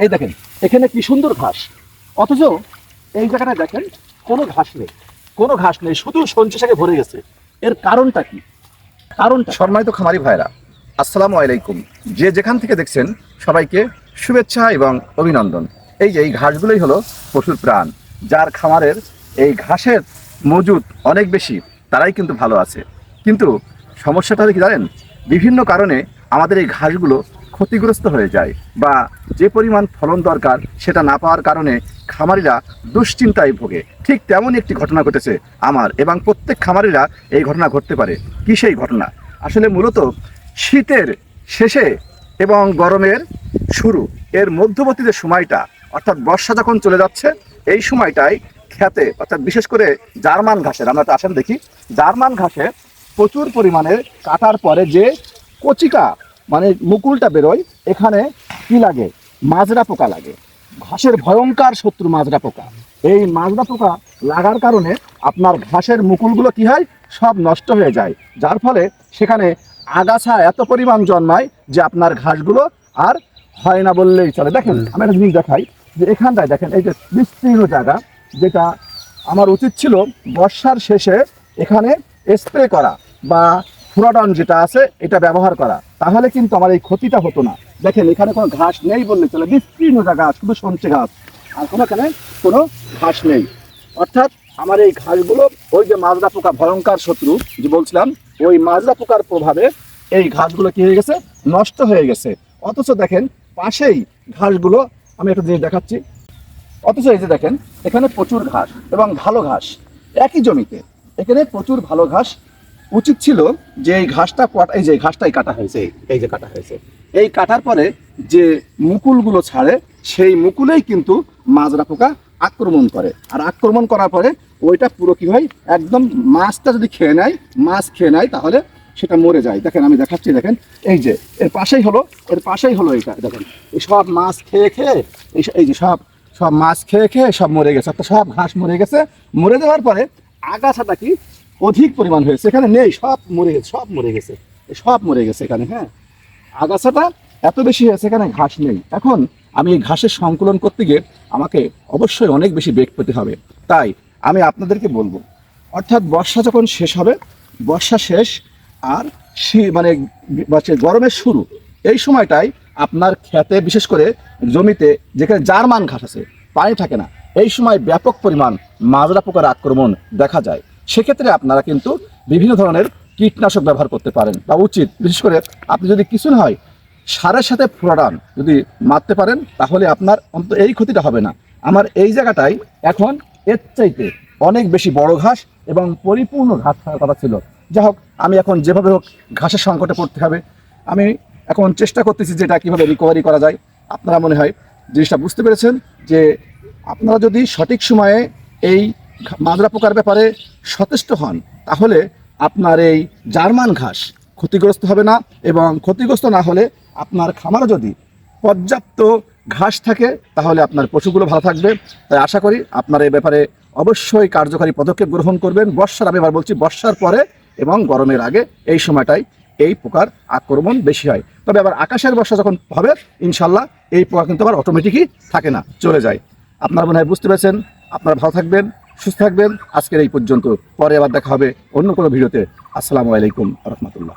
এই দেখেন এখানে কি সুন্দর ঘাস, অথচ এই জায়গাটায় দেখেন কোনো ঘাস নেই, কোনো ঘাস নেই, শুধু সঞ্চি শাকে ভরে গেছে। এর কারণটা কি? কারণটা সম্মানিত খামারি ভাইরা, আসসালামু আলাইকুম। যে যেখান থেকে দেখছেন সবাইকে শুভেচ্ছা এবং অভিনন্দন। এই যে এই ঘাসগুলোই হলো পশুর প্রাণ। যার খামারের এই ঘাসের মজুদ অনেক বেশি, তারাই কিন্তু ভালো আছে। কিন্তু সমস্যাটা কি জানেন? বিভিন্ন কারণে আমাদের এই ঘাসগুলো ক্ষতিগ্রস্ত হয়ে যায়, বা যে পরিমাণ ফলন দরকার সেটা না পাওয়ার কারণে খামারিরা দুশ্চিন্তায় ভোগে। ঠিক তেমন একটি ঘটনা ঘটেছে আমার, এবং প্রত্যেক খামারিরা এই ঘটনা ঘটতে পারে। কি সেই ঘটনা? আসলে মূলত শীতের শেষে এবং গরমের শুরু, এর মধ্যবর্তী যে সময়টা, অর্থাৎ বর্ষা যখন চলে যাচ্ছে, এই সময়টায় খেতে, অর্থাৎ বিশেষ করে জার্মান ঘাসের, আমরা তো আসেন দেখি জার্মান ঘাসে প্রচুর পরিমাণে কাটার পরে যে কচিকা মানে মুকুলটা বেরোয়, এখানে কি লাগে? মাজরা পোকা লাগে। ঘাসের ভয়ঙ্কর শত্রু মাজরা পোকা। এই মাজরা পোকা লাগার কারণে আপনার ঘাসের মুকুলগুলো কি হয়? সব নষ্ট হয়ে যায়, যার ফলে সেখানে আগাছা এত পরিমাণ জন্মায় যে আপনার ঘাসগুলো আর হয় না বললেই চলে। দেখেন আমি একটা জিনিস দেখাই, যে এখানটায় দেখেন এই যে বিস্তীর্ণ জায়গা, যেটা আমার উচিত ছিল বর্ষার শেষে এখানে স্প্রে করা বা ফুরাডন যেটা আছে এটা ব্যবহার করা, তাহলে কিন্তু আমার এই ক্ষতিটা হতো না। দেখেন এখানে কোনো ঘাস নেই বললে চলে, বিস্তীর্ণ জায়গা, শুধু সঞ্চে ঘাস, আর এখানে কোনো ঘাস নেই। অর্থাৎ আমার এই ঘাসগুলো ওই যে মাজরা পোকা ভয়ঙ্কর শত্রু যে বলছিলাম, ওই মাজরা পোকার প্রভাবে এই ঘাসগুলো কি হয়ে গেছে? নষ্ট হয়ে গেছে। অথচ দেখেন পাশেই ঘাসগুলো, আমি একটা জিনিস দেখাচ্ছি, অথচ এই যে দেখেন এখানে প্রচুর ঘাস এবং ভালো ঘাস একই জমিতে, এখানে প্রচুর ভালো ঘাস। উচিত ছিল যে এই ঘাসটা, এই যে ঘাসটাই কাটা হয়েছে, এই যে কাটা হয়েছে, এই কাটার পরে যে মুকুলগুলো ছাড়ে, সেই মুকুলেই কিন্তু মাজরা পোকা আক্রমণ করে। আর আক্রমণ করার পরে ওইটা পুরো কি হয়? একদম মাছটা যদি খেয়ে নেয়, মাছ খেয়ে নেয়, তাহলে সেটা মরে যায়। দেখেন আমি দেখাচ্ছি, দেখেন এই যে এর পাশেই হলো এটা, দেখেন এই সব মাছ খেয়ে খেয়ে এই যে সব মাছ খেয়ে খেয়ে সব মরে গেছে, অর্থাৎ সব ঘাস মরে গেছে। মরে যাওয়ার পরে আগাছাটা কি অধিক পরিমাণ হয়েছে, এখানে নেই, সব মরে গেছে, সব মরে গেছে এখানে। হ্যাঁ, আগাছাটা এত বেশি হয়েছে, এখানে ঘাস নেই। এখন আমি এই ঘাসের সংকুলন করতে গিয়ে আমাকে অবশ্যই অনেক বেশি বেগ পেতে হবে। তাই আমি আপনাদেরকে বলবো, অর্থাৎ বর্ষা যখন শেষ হবে, বর্ষা শেষ আর মানে গরমের শুরু, এই সময়টায় আপনার খেতে, বিশেষ করে জমিতে যেখানে জার্মান ঘাস আছে, পানি থাকে না, এই সময় ব্যাপক পরিমাণ মাজরা পোকার আক্রমণ দেখা যায়। সেক্ষেত্রে আপনারা কিন্তু বিভিন্ন ধরনের কীটনাশক ব্যবহার করতে পারেন, বা উচিত। বিশেষ করে আপনি যদি কিছু না হয় সারের সাথে ফ্লোরান যদি মারতে পারেন, তাহলে আপনার অন্তত এই ক্ষতিটা হবে না। আমার এই জায়গাটায় এখন এর চাইতে অনেক বেশি বড় ঘাস এবং পরিপূর্ণ ঘাস থাকার কথা ছিল। যাই হোক, আমি এখন যেভাবে হোক ঘাসের সংকটে পড়তে হবে। আমি এখন চেষ্টা করতেছি যে এটা কীভাবে রিকভারি করা যায়। আপনারা মনে হয় জিনিসটা বুঝতে পেরেছেন, যে আপনারা যদি সঠিক সময়ে এই মাজরা পোকার ব্যাপারে সচেষ্ট হন, তাহলে আপনার এই জার্মান ঘাস ক্ষতিগ্রস্ত হবে না। এবং ক্ষতিগ্রস্ত না হলে আপনার খামারে যদি পর্যাপ্ত ঘাস থাকে, তাহলে আপনার পশুগুলো ভালো থাকবে। তাই আশা করি আপনারা এই ব্যাপারে অবশ্যই কার্যকারী পদক্ষেপ গ্রহণ করবেন। বর্ষার, আমি এবার বলছি বর্ষার পরে এবং গরমের আগে, এই সময়টাই এই পোকার আক্রমণ বেশি হয়। তবে আবার আকাশের বর্ষা যখন হবে, ইনশাল্লাহ এই পোকা কিন্তু আবার অটোমেটিকই থাকে না, চলে যায়। আপনারা মনে হয় বুঝতে পেরেছেন। আপনারা ভালো থাকবেন, সুস্থ থাকবেন। আজকের এই পর্যন্ত, পরে আবার দেখা হবে অন্য কোনো ভিডিওতে। আসসালামু আলাইকুম রহমতুল্লাহ।